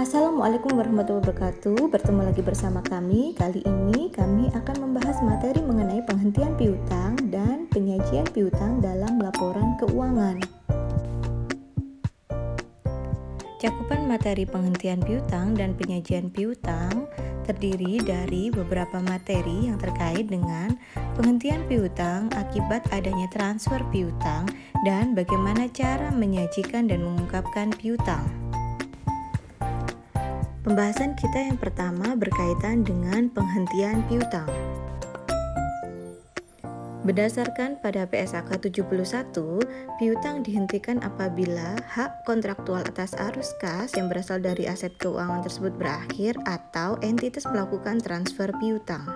Assalamualaikum warahmatullahi wabarakatuh. Bertemu lagi bersama kami. Kali ini kami akan membahas materi mengenai penghentian piutang dan penyajian piutang dalam laporan keuangan. Cakupan materi penghentian piutang dan penyajian piutang terdiri dari beberapa materi yang terkait dengan penghentian piutang akibat adanya transfer piutang dan bagaimana cara menyajikan dan mengungkapkan piutang. Pembahasan kita yang pertama berkaitan dengan penghentian piutang. Berdasarkan pada PSAK 71, piutang dihentikan apabila hak kontraktual atas arus kas yang berasal dari aset keuangan tersebut berakhir atau entitas melakukan transfer piutang.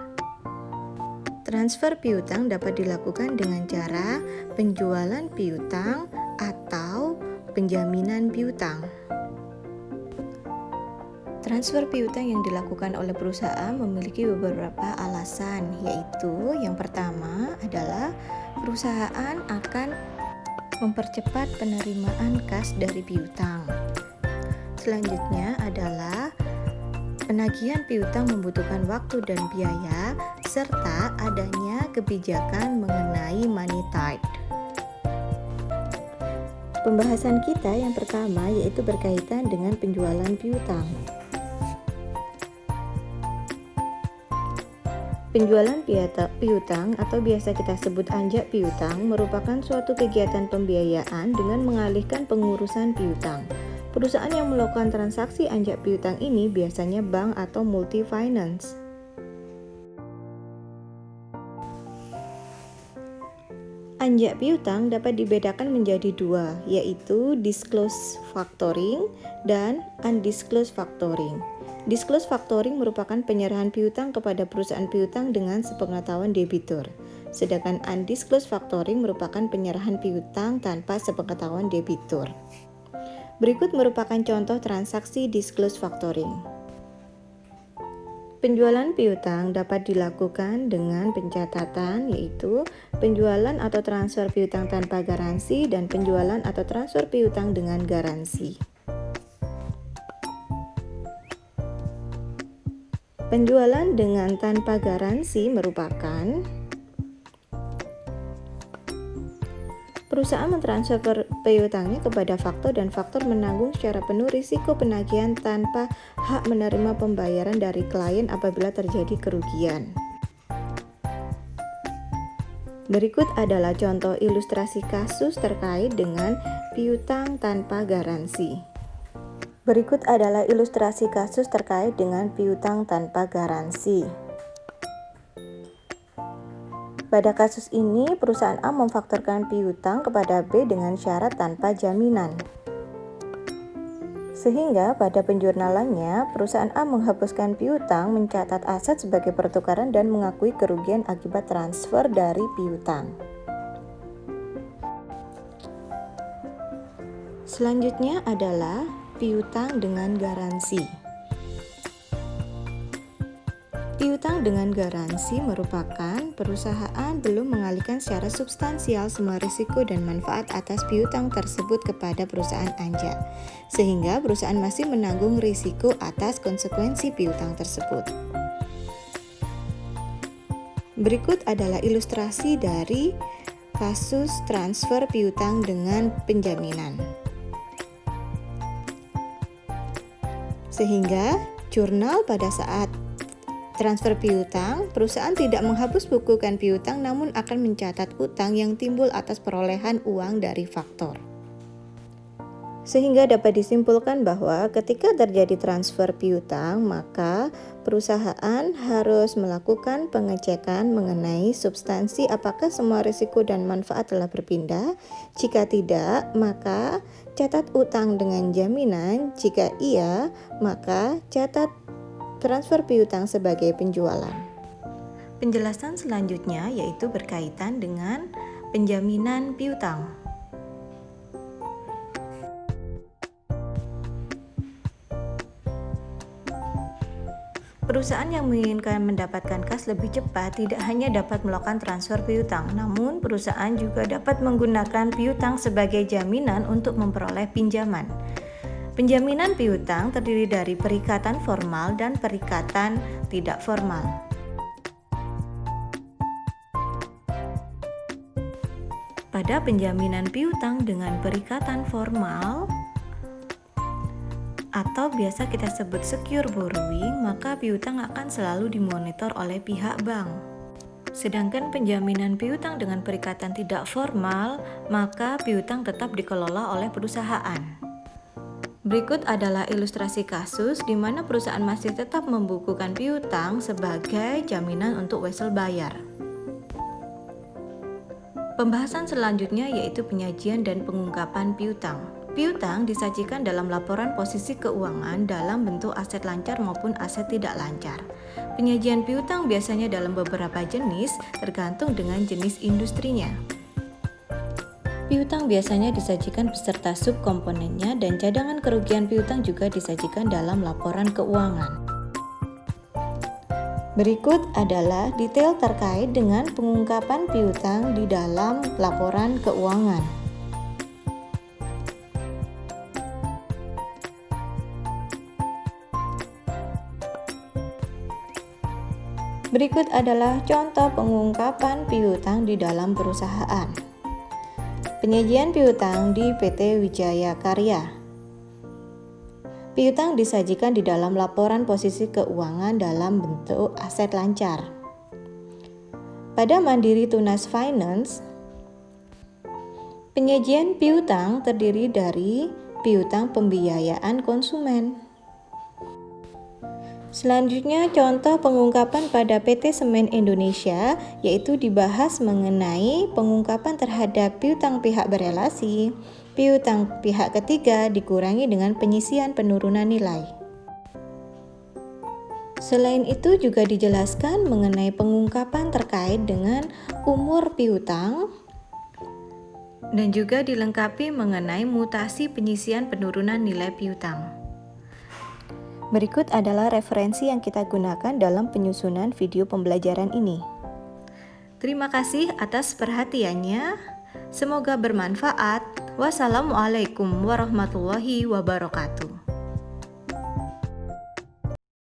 Transfer piutang dapat dilakukan dengan cara penjualan piutang atau penjaminan piutang. Transfer piutang yang dilakukan oleh perusahaan memiliki beberapa alasan, yaitu yang pertama adalah perusahaan akan mempercepat penerimaan kas dari piutang. Selanjutnya adalah penagihan piutang membutuhkan waktu dan biaya, serta adanya kebijakan mengenai money tight. Pembahasan kita yang pertama yaitu berkaitan dengan penjualan piutang. Penjualan piutang atau biasa kita sebut anjak piutang merupakan suatu kegiatan pembiayaan dengan mengalihkan pengurusan piutang. Perusahaan yang melakukan transaksi anjak piutang ini biasanya bank atau multi finance. Anjak piutang dapat dibedakan menjadi dua, yaitu disclosed factoring dan undisclosed factoring. Disclosed factoring merupakan penyerahan piutang kepada perusahaan piutang dengan sepengetahuan debitur. Sedangkan undisclosed factoring merupakan penyerahan piutang tanpa sepengetahuan debitur. Berikut merupakan contoh transaksi disclosed factoring. Penjualan piutang dapat dilakukan dengan pencatatan, yaitu penjualan atau transfer piutang tanpa garansi dan penjualan atau transfer piutang dengan garansi. Penjualan dengan tanpa garansi merupakan perusahaan mentransfer piutangnya kepada faktor dan faktor menanggung secara penuh risiko penagihan tanpa hak menerima pembayaran dari klien apabila terjadi kerugian. Berikut adalah contoh ilustrasi kasus terkait dengan piutang tanpa garansi. Berikut adalah ilustrasi kasus terkait dengan piutang tanpa garansi. Pada kasus ini, perusahaan A memfaktorkan piutang kepada B dengan syarat tanpa jaminan. Sehingga pada penjurnalannya, perusahaan A menghapuskan piutang, mencatat aset sebagai pertukaran dan mengakui kerugian akibat transfer dari piutang. Selanjutnya adalah piutang dengan garansi. Piutang dengan garansi merupakan perusahaan belum mengalihkan secara substansial semua risiko dan manfaat atas piutang tersebut kepada perusahaan anjak, sehingga perusahaan masih menanggung risiko atas konsekuensi piutang tersebut. Berikut adalah ilustrasi dari kasus transfer piutang dengan penjaminan. Sehingga jurnal pada saat transfer piutang, perusahaan tidak menghapus bukukan piutang namun akan mencatat utang yang timbul atas perolehan uang dari faktor. Sehingga dapat disimpulkan bahwa ketika terjadi transfer piutang, maka perusahaan harus melakukan pengecekan mengenai substansi apakah semua risiko dan manfaat telah berpindah. Jika tidak, maka catat utang dengan jaminan. Jika iya, maka catat transfer piutang sebagai penjualan. Penjelasan selanjutnya yaitu berkaitan dengan penjaminan piutang. Perusahaan yang menginginkan mendapatkan kas lebih cepat tidak hanya dapat melakukan transfer piutang, namun perusahaan juga dapat menggunakan piutang sebagai jaminan untuk memperoleh pinjaman. Penjaminan piutang terdiri dari perikatan formal dan perikatan tidak formal. Pada penjaminan piutang dengan perikatan formal atau biasa kita sebut secure borrowing, maka piutang akan selalu dimonitor oleh pihak bank. Sedangkan penjaminan piutang dengan perikatan tidak formal, maka piutang tetap dikelola oleh perusahaan. Berikut adalah ilustrasi kasus di mana perusahaan masih tetap membukukan piutang sebagai jaminan untuk wesel bayar. Pembahasan selanjutnya yaitu penyajian dan pengungkapan piutang. Piutang disajikan dalam laporan posisi keuangan dalam bentuk aset lancar maupun aset tidak lancar. Penyajian piutang biasanya dalam beberapa jenis, tergantung dengan jenis industrinya. Piutang biasanya disajikan beserta subkomponennya dan cadangan kerugian piutang juga disajikan dalam laporan keuangan. Berikut adalah detail terkait dengan pengungkapan piutang di dalam laporan keuangan. Berikut adalah contoh pengungkapan piutang di dalam perusahaan. Penyajian piutang di PT Wijaya Karya. Piutang disajikan di dalam laporan posisi keuangan dalam bentuk aset lancar. Pada Mandiri Tunas Finance, penyajian piutang terdiri dari piutang pembiayaan konsumen. Selanjutnya, contoh pengungkapan pada PT Semen Indonesia, yaitu dibahas mengenai pengungkapan terhadap piutang pihak berelasi. Piutang pihak ketiga dikurangi dengan penyisian penurunan nilai. Selain itu juga dijelaskan mengenai pengungkapan terkait dengan umur piutang dan juga dilengkapi mengenai mutasi penyisian penurunan nilai piutang. Berikut adalah referensi yang kita gunakan dalam penyusunan video pembelajaran ini. Terima kasih atas perhatiannya. Semoga bermanfaat. Wassalamualaikum warahmatullahi wabarakatuh.